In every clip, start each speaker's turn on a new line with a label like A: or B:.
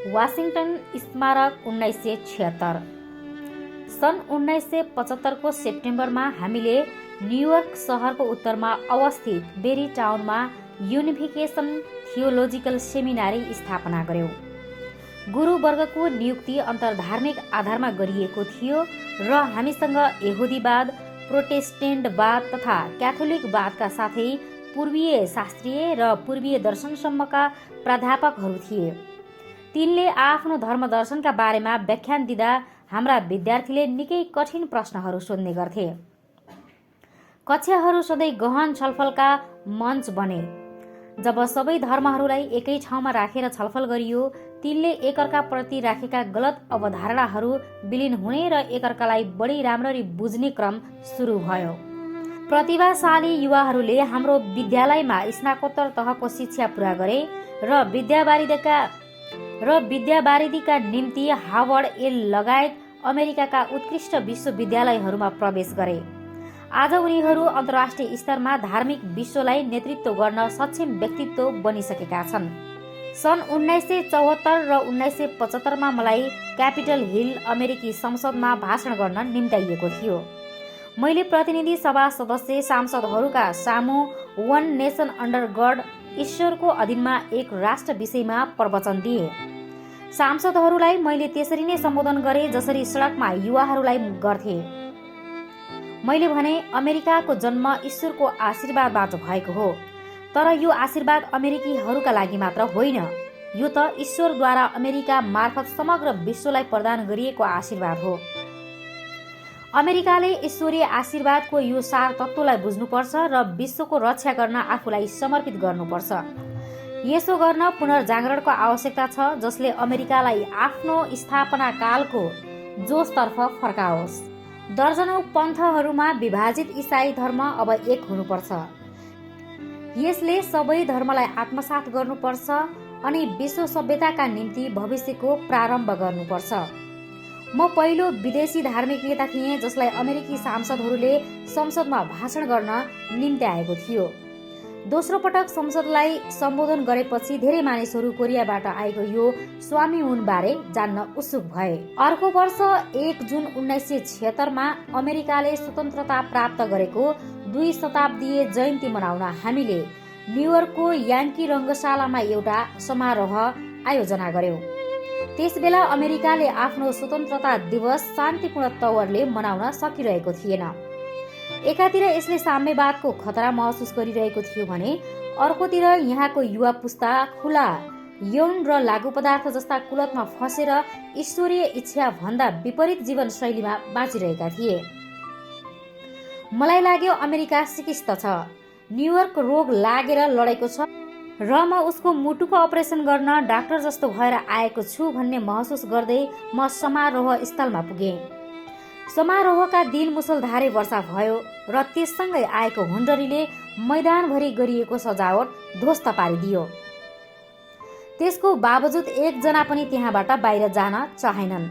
A: Washington स्मारक 1976। सन् 1975 को सेप्टेम्बरमा हामीले न्युयोर्क सहरको उत्तरमा अवस्थित बेरी टाउनमा युनिफिकेसन थियोलोजिकल सेमिनारी स्थापना गर्यौं। गुरुवर्गको नियुक्ति अन्तर्धार्मिक आधारमा गरिएको थियो र हामीसँग यहुदीवाद, प्रोटेस्टेन्टवाद तथा क्याथोलिकवादका साथै पूर्वीय शास्त्रीय र पूर्वीय दर्शनसम्मका प्राध्यापकहरू थिए। तिनले आफ्नो धर्मदर्शनका बारेमा व्याख्यान दिँदा हाम्रा विद्यार्थीले निकै कठिन प्रश्नहरू सोध्ने गर्थे। कक्षाहरू सधैँ गहन छलफलका मञ्च बने। जब सबै धर्महरूलाई एकै ठाउँमा राखेर छलफल गरियो, तिनले एकअर्काप्रति राखेका गलत अवधारणाहरू विलीन हुने र एकअर्कालाई बढी राम्ररी बुझ्ने क्रम सुरु भयो। प्रतिभाशाली युवाहरूले हाम्रो विद्यालयमा स्नातकोत्तर तहको शिक्षा पूरा गरे र विद्यावारिधीका निम्ति हार्वर्ड, येल लगायत अमेरिकाका उत्कृष्ट विश्वविद्यालयहरूमा प्रवेश गरे। आज उनीहरू अन्तर्राष्ट्रिय स्तरमा धार्मिक विश्वलाई नेतृत्व गर्न सक्षम व्यक्तित्व बनिसकेका छन्। सन् 1974 र 1975 मलाई क्यापिटल हिल अमेरिकी संसदमा भाषण गर्न निम्ताइएको थियो। मैले प्रतिनिधि सभा सदस्य सांसदहरूका सामु वन नेसन अन्डर गड, ईश्वरको अधीनमा एक राष्ट्र विषयमा प्रवचन दिए। सांसदहरूलाई मैले त्यसरी नै सम्बोधन गरे जसरी सडकमा युवाहरूलाई गर्थे। मैले भने, अमेरिकाको जन्म ईश्वरको आशीर्वादबाट भएको हो, तर यो आशीर्वाद अमेरिकीहरूका लागि मात्र होइन, यो त ईश्वरद्वारा अमेरिका मार्फत समग्र विश्वलाई प्रदान गरिएको आशीर्वाद हो। अमेरिकाले ईश्वरीय आशीर्वादको यो सार तत्त्वलाई बुझ्नुपर्छ र विश्वको रक्षा गर्न आफूलाई समर्पित गर्नुपर्छ। यसो गर्न पुनर्जागरणको आवश्यकता छ, जसले अमेरिकालाई आफ्नो स्थापना कालको जोशतर्फ फर्काओस्। दर्जनौं पन्थहरूमा विभाजित इसाई धर्म अब एक हुनुपर्छ। यसले सबै धर्मलाई आत्मसात गर्नुपर्छ अनि विश्व सभ्यताका निम्ति भविष्यको प्रारम्भ गर्नुपर्छ। म पहिलो विदेशी धार्मिक नेता थिएँ जसलाई अमेरिकी सांसदहरूले संसदमा भाषण गर्न निम्त्याएको थियो। दोस्रो पटक संसदलाई सम्बोधन गरेपछि धेरै मानिसहरू कोरियाबाट आएको यो स्वामी उन बारे जान्न उत्सुक भए। अर्को वर्ष 1 जुन 1976 मा अमेरिकाले स्वतन्त्रता प्राप्त गरेको 2 शताब्दीय जयन्ती मनाउन हामीले न्युयोर्कको याङ्की रङ्गशालामा एउटा समारोह आयोजना गर्यौं। त्यसबेला अमेरिकाले आफ्नो स्वतन्त्रता दिवस शान्तिपूर्ण तवरले मनाउन सकिरहेको थिएन। एकातिर यसले साम्यवादको खतरा महसुस गरिरहेको थियो भने अर्कोतिर यहाँको युवा पुस्ता खुला यौन र लागु पदार्थ जस्ता कुलतमा फसेर ईश्वरीय इच्छा भन्दा विपरीत जीवन शैलीमा बाँचिरहेका थिए। मलाई लाग्यो अमेरिका सिकिस्त छ, न्युयोर्क रोग लागेर लडेको छ र म उसको मुटुको अपरेसन गर्न डाक्टर जस्तो भएर आएको छु भन्ने महसुस गर्दै म समारोह स्थलमा पुगेँ। समारोहका दिन मुसलधारे वर्षा भयो र त्यससँगै आएको हुन्डरीले मैदानभरि गरिएको सजावट ध्वस्त पारिदियो। त्यसको बावजुद एकजना पनि त्यहाँबाट बाहिर जान चाहेनन्।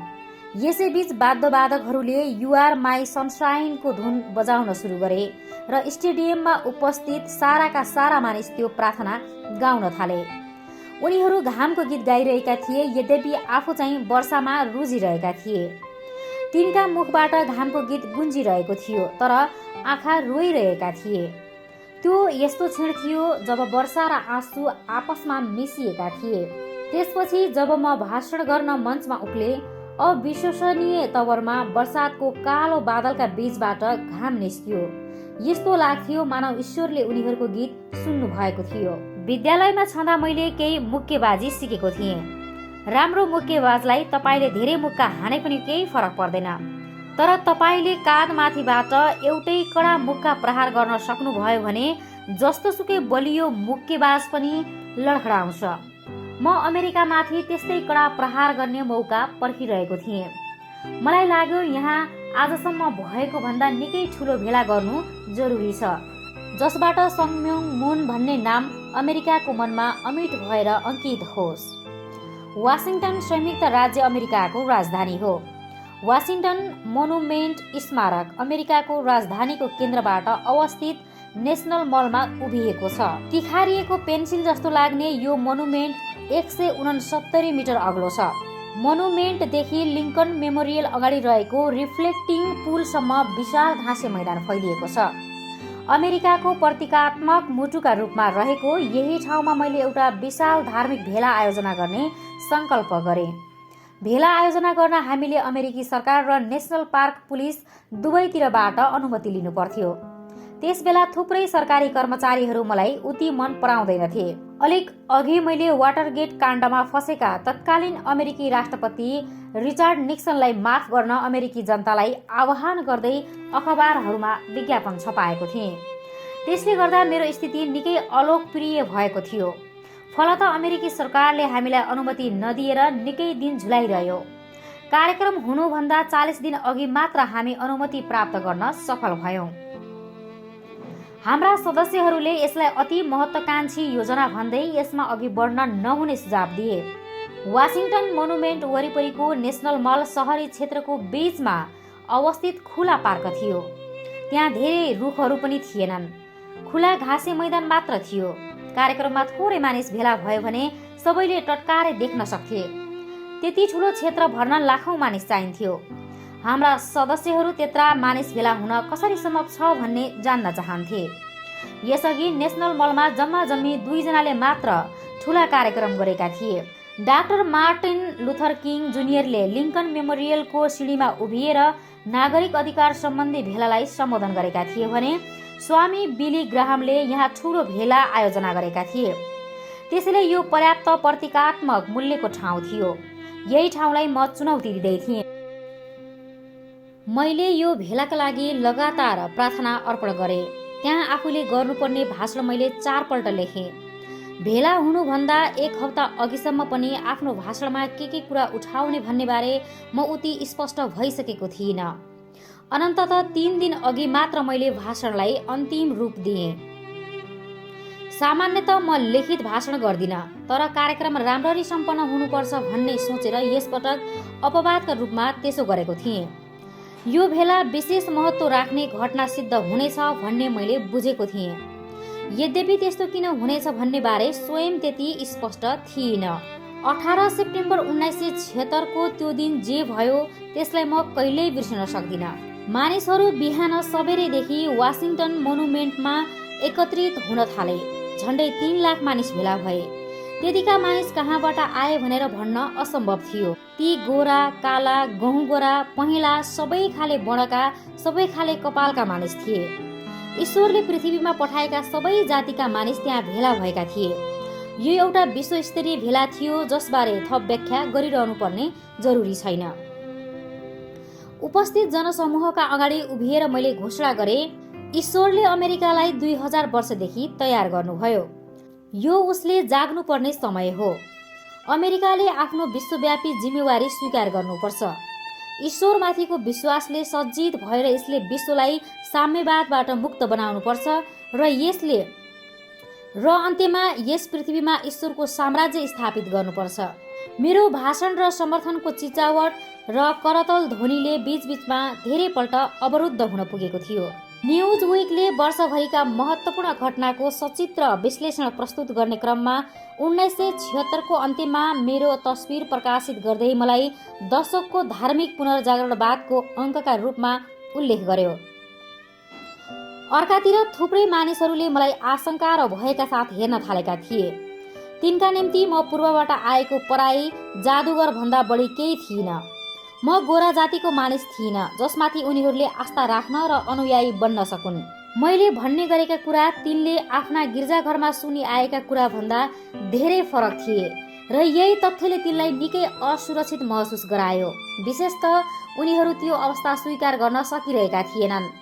A: यसैबीच वाद्यवादकहरूले यु आर माई सनशाइनको धुन बजाउन सुरु गरे र स्टेडियममा उपस्थित साराका सारा मानिस त्यो प्रार्थना गाउन थाले। उनीहरू घामको गीत गाइरहेका थिए, यद्यपि आफू चाहिँ वर्षामा रुझिरहेका थिए। तिनका मुखबाट घामको गीत गुन्जिरहेको थियो, तर आँखा रोइरहेका थिए। त्यो यस्तो क्षण थियो जब वर्षा र आँसु आपसमा मिसिएका थिए। त्यसपछि जब म भाषण गर्न मञ्चमा उक्ले, अविश्वसनीय तवरमा बर्सातको कालो बादलका बीचबाट घाम निस्कियो। यस्तो लाग्थ्यो मानव ईश्वरले उनीहरूको गीत सुन्नु भएको थियो। विद्यालयमा छँदा मैले केही मुक्केबाजी सिकेको थिएँ। राम्रो मुक्केबाजलाई तपाईले धेरै मुक्का हाने पनि केही फरक पर्दैन, तर तपाईले काँधमाथिबाट एउटै कडा मुक्का प्रहार गर्न सक्नुभयो भने जस्तोसुकै बलियो मुक्केबाज पनि लडखडाउँछ। म अमेरिकामाथि त्यस्तै कडा प्रहार गर्ने मौका पर्खिरहेको थिएँ। मलाई लाग्यो यहाँ आजसम्म भएको भन्दा निकै ठुलो भेला गर्नु जरुरी छ, जसबाट सङम्योङ मुन भन्ने नाम अमेरिकाको मनमा अमिट भएर अंकित होस्। वाशिंगटन संयुक्त राज्य अमेरिकाको राजधानी हो। वाशिंगटन मोनुमेन्ट स्मारक अमेरिकाको राजधानीको केन्द्रबाट अवस्थित नेशनल मलमा उभिएको छ। तिखारिएको पेन्सिल जस्तो लाग्ने यो मोनुमेन्ट 169 मिटर अग्लो छ। मोनुमेन्टदेखि लिङ्कन मेमोरियल अगाडि रहेको रिफ्लेक्टिङ पुलसम्म विशाल घाँसे मैदान फैलिएको छ। अमेरिकाको प्रतीकात्मक मुटुका रूपमा रहेको यही ठाउँमा मैले एउटा विशाल धार्मिक भेला आयोजना गर्ने सङ्कल्प गरेँ। भेला आयोजना गर्न हामीले अमेरिकी सरकार र नेसनल पार्क पुलिस दुवैतिरबाट अनुमति लिनु पर्थ्यो। त्यसबेला थुप्रै सरकारी कर्मचारीहरू मलाई उति मन पराउँदैनथे। अलिक अघि मैले वाटरगेट काण्डमा फसेका तत्कालीन अमेरिकी राष्ट्रपति रिचार्ड निक्सनलाई माफ गर्न अमेरिकी जनतालाई आह्वान गर्दै अखबारहरूमा विज्ञापन छपाएको थिएँ। त्यसले गर्दा मेरो स्थिति निकै अलोकप्रिय भएको थियो। फलत अमेरिकी सरकारले हामीलाई अनुमति नदिएर निकै दिन झुलाइरह्यो। कार्यक्रम हुनुभन्दा 40 दिन अघि मात्र हामी अनुमति प्राप्त गर्न सफल भयौं। हाम्रा सदस्यहरूले यसलाई अति महत्त्वकांक्षी योजना भन्दै यसमा अघि बढ्न नहुने सुझाव दिए। वाशिङटन मोनुमेन्ट वरिपरिको नेसनल मल सहरी क्षेत्रको बीचमा अवस्थित खुला पार्क थियो। त्यहाँ धेरै रुखहरू पनि थिएनन्, खुला घाँसे मैदान मात्र थियो। कार्यक्रममा थोरै मानिस भेला भयो भने सबैले टटकारै देख्न सक्थे। त्यति ठुलो क्षेत्र भर्न लाखौं मानिस चाहिन्थ्यो। हाम्रा सदस्यहरू त्यत्रा मानिस भेला हुन कसरी सम्भव छ भन्ने जान्न चाहन्थे। यसअघि नेसनल मलमा जम्मा जम्मी 2 जनाले मात्र ठुला कार्यक्रम गरेका थिए। डाक्टर मार्टिन लुथर किङ जुनियरले लिङ्कन मेमोरियलको सिँढीमा उभिएर नागरिक अधिकार सम्बन्धी भेलालाई सम्बोधन गरेका थिए भने स्वामी बिली ग्राहमले यहाँ ठुलो भेला आयोजना गरेका थिए। त्यसैले यो पर्याप्त प्रतीकात्मक मूल्यको ठाउँ थियो। यही ठाउँलाई म चुनौती दिँदै थिएँ। मैले यो भेलाका लागि लगातार प्रार्थना अर्पण गरेँ। त्यहाँ आफूले गर्नुपर्ने भाषण मैले 4 पल्ट लेखेँ। भेला हुनुभन्दा 1 हप्ता अघिसम्म पनि आफ्नो भाषणमा के कुरा उठाउने भन्ने बारे म उति स्पष्ट भइसकेको थिइनँ। अनन्ततः 3 दिन अघि मात्र मैले भाषणलाई अन्तिम रूप दिएँ। सामान्यतः म लिखित भाषण गर्दिनँ, तर कार्यक्रम राम्ररी सम्पन्न हुनुपर्छ भन्ने सोचेर यसपटक अपवादका रूपमा त्यसो गरेको थिएँ। यो भेला विशेष महत्त्व राख्ने घटना सिद्ध हुनेछ भन्ने मैले बुझेको थिएँ। यद्यपि त्यस्तो किन हुनेछ भन्ने बारे स्वयं त्यति स्पष्ट थिइनँ। 18 सेप्टेम्बर 1976 को त्यो दिन जे भयो त्यसलाई म कहिल्यै बिर्सन सक्दिनँ। मानिसहरू बिहान सबेरैदेखि वाशिङटन मोनुमेन्टमा एकत्रित हुन थाले। झन्डै 3 लाख मानिस भेला भए। त्यतिका मानिस कहाँबाट आए भनेर भन्न असम्भव थियो। ती गोरा, काला, गहुँ गोरा, पहेँला, सबै खाले बडका, सबै खाले कपालका मानिस थिए। ईश्वरले पृथ्वीमा पठाएका सबै जातिका मानिस त्यहाँ भेला भएका थिए। यो एउटा विश्वस्तरीय भेला थियो जसबारे थप व्याख्या गरिरहनु पर्ने जरुरी छैन। उपस्थित जनसमूहका अगाडि उभिएर मैले घोषणा गरे, ईश्वरले अमेरिकालाई 2000 वर्षदेखि तयार गर्नुभयो। यो उसले जाग्नुपर्ने समय हो। अमेरिकाले आफ्नो विश्वव्यापी जिम्मेवारी स्वीकार गर्नुपर्छ। ईश्वरमाथिको विश्वासले सज्जित भएर यसले विश्वलाई साम्यवादबाट मुक्त बनाउनुपर्छ र अन्त्यमा यस पृथ्वीमा ईश्वरको साम्राज्य स्थापित गर्नुपर्छ। मेरो भाषण र समर्थनको चिचावट र करतल ध्वनिले बीचबीचमा धेरै पल्ट अवरुद्ध हुन पुगेको थियो। न्यूज वीकले वर्षभरिका महत्त्वपूर्ण घटनाको सचित्र विश्लेषण प्रस्तुत गर्ने क्रममा 1976 को अन्त्यमा मेरो तस्बिर प्रकाशित गर्दै मलाई दशकको धार्मिक पुनर्जागरणवादको अङ्कका रूपमा उल्लेख गर्यो। अर्कातिर थुप्रै मानिसहरूले मलाई आशंका र भयका साथ हेर्न थालेका थिए। तिनका निम्ति म पूर्वबाट आएको पराई जादुगर भन्दा बढी केही थिइन। म गोरा जातिको मानिस थिइन जसमाथि उनीहरूले आस्था राख्न र अनुयायी बन्न सकुन्। मैले भन्ने गरेका कुरा तिनले आफ्ना गिर्जाघरमा सुनि आएका कुरा भन्दा धेरै फरक थिए र यही तथ्यले तिनलाई निकै असुरक्षित महसुस गरायो। विशेषतः उनीहरू त्यो अवस्था स्वीकार गर्न सकिरहेका थिएनन्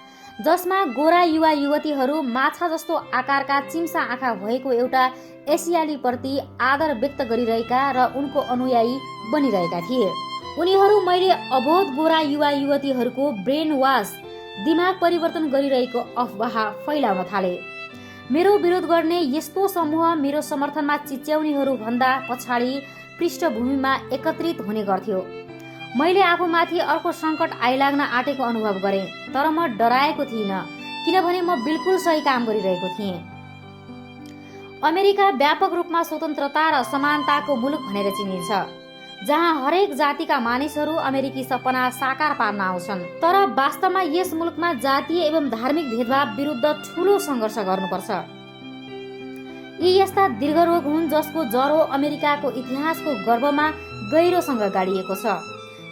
A: जसमा गोरा युवा युवतीहरू माछा जस्तो आकारका चिम्सा आँखा भएको एउटा एसियाली प्रति आदर व्यक्त गरिरहेका र उनको अनुयायी बनिरहेका थिए। उनीहरू मैले अबोध गोरा युवा युवतीहरूको ब्रेन वाश, दिमाग परिवर्तन गरिरहेको अफवाह फैलाउन थाले। मेरो विरोध गर्ने यस्तो समूह मेरो समर्थनमा चिच्याउनेहरू भन्दा पछाडि पृष्ठभूमिमा एकत्रित हुने गर्थ्यो। मैले आफूमाथि अर्को सङ्कट आइलाग्न आँटेको अनुभव गरेँ, तर म डराएको थिइनँ किनभने म बिल्कुल सही काम गरिरहेको थिएँ। अमेरिका व्यापक रूपमा स्वतन्त्रता र समानताको मुलुक भनेर चिनिन्छ, जहाँ हरेक जातिका मानिसहरू अमेरिकी सपना साकार पार्न आउँछन्। तर वास्तवमा यस मुलुकमा जातीय एवं धार्मिक भेदभाव विरुद्ध ठूलो सङ्घर्ष गर्नुपर्छ। यी यस्ता दीर्घ रोग हुन् जसको जरो अमेरिकाको इतिहासको गर्भमा गहिरोसँग गाडिएको छ।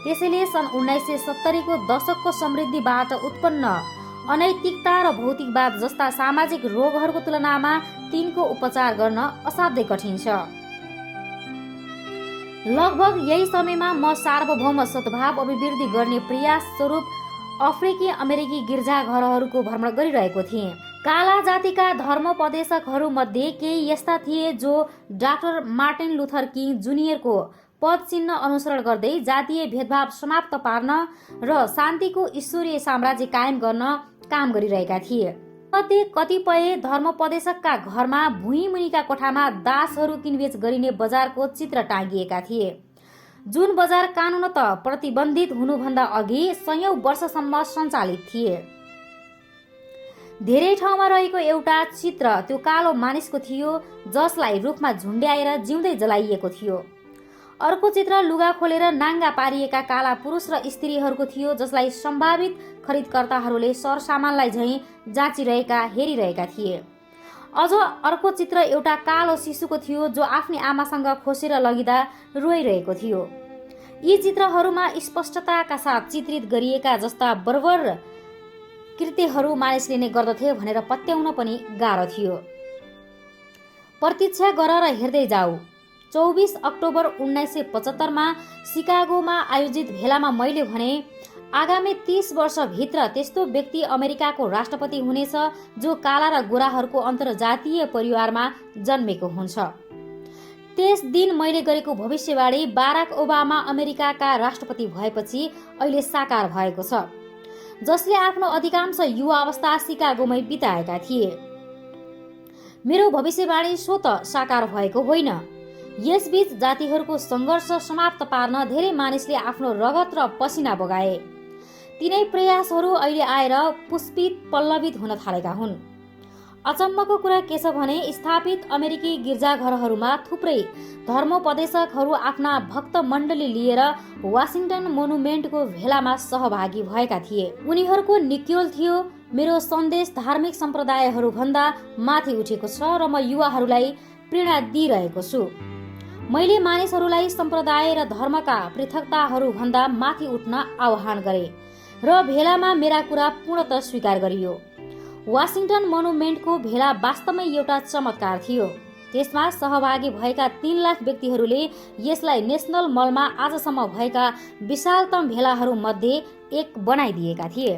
A: त्यसैले सन् 1970 को दशकको समृद्धिबाट उत्पन्न अनैतिकता र भौतिकवाद जस्ता सामाजिक रोगहरूको तुलनामा तिनको उपचार गर्न असाध्यै कठिन छ। लगभग यही समयमा म सार्वभौम सद्भाव अभिवृद्धि गर्ने प्रयास स्वरूप अफ्रिकी अमेरिकी गिर्जाघरहरूको भ्रमण गरिरहेको थिएँ। काला जातिका धर्मोपदेशकहरू मध्ये केही यस्ता थिए जो डाक्टर मार्टिन लुथर किङ जुनियरको पद चिन्ह अनुसरण गर्दै जातीय भेदभाव समाप्त पार्न र शान्तिको ईश्वरीय साम्राज्य कायम गर्न काम गरिरहेका थिए। कतिपय धर्मोपदेशकका घरमा भुइँ मुनिका कोठामा दासहरू किनबेच गरिने बजारको चित्र टाँगिएका थिए, जुन बजार कानूनत प्रतिबन्धित हुनुभन्दा अघि सयौं वर्षसम्म सञ्चालित थिए। धेरै ठाउँमा रहेको एउटा चित्र त्यो कालो मानिसको थियो जसलाई रुखमा झुन्ड्याएर जिउँदै जलाइएको थियो। अर्को चित्र लुगा खोलेर नाङ्गा पारिएका काला पुरुष र स्त्रीहरूको थियो जसलाई सम्भावित खरिदकर्ताहरूले सरसामानलाई झैं जाँचिरहेका हेरिरहेका थिए। अझ अर्को चित्र एउटा कालो शिशुको थियो जो आफ्नी आमासँग खोसेर लगिँदा रोइरहेको थियो। यी चित्रहरूमा स्पष्टताका साथ चित्रित गरिएका जस्ता बर्बर कृत्यहरू मानिसले नै गर्दथे भनेर पत्याउन पनि गाह्रो थियो। प्रतीक्षा गर र हेर्दै जाऊ। 24 अक्टोबर 1975 मा सिकागोमा आयोजित भेलामा मैले भने, आगामी 30 वर्षभित्र त्यस्तो व्यक्ति अमेरिकाको राष्ट्रपति हुनेछ जो काला र गोराहरूको अन्तर्जातीय परिवारमा जन्मेको हुन्छ। त्यस दिन मैले गरेको भविष्यवाणी बाराक ओबामा अमेरिकाका राष्ट्रपति भएपछि अहिले साकार भएको छ, जसले आफ्नो अधिकांश युवा अवस्था सिकागोमै बिताएका थिए। मेरो भविष्यवाणी स्वत साकार भएको होइन। यसबीच जातिहरूको सङ्घर्ष समाप्त पार्न धेरै मानिसले आफ्नो रगत र पसिना बगाए। तिनै प्रयासहरू अहिले आएर पुष्पित पल्लवित हुन थालेका हुन्। अचम्मको कुरा के छ भने, स्थापित अमेरिकी गिर्जाघरहरूमा थुप्रै धर्मोपदेशकहरू आफ्ना भक्त मण्डली लिएर वाशिङटन मोनुमेन्टको भेलामा सहभागी भएका थिए। उनीहरूको निक्योल थियो, मेरो सन्देश धार्मिक सम्प्रदायहरू भन्दा माथि उठेको छ र म युवाहरूलाई प्रेरणा दिइरहेको छु। मैले मानिसहरूलाई सम्प्रदाय र धर्मका पृथकताहरू भन्दा माथि उठ्न आह्वान गरे र भेलामा मेरा कुरा पूर्णतः स्वीकार गरियो। वाशिङटन मोनुमेन्टको भेला वास्तवमै एउटा चमत्कार थियो। त्यसमा सहभागी भएका 3 लाख व्यक्तिहरूले यसलाई नेसनल मलमा आजसम्म भएका विशालतम भेलाहरू मध्ये एक बनाइदिएका थिए।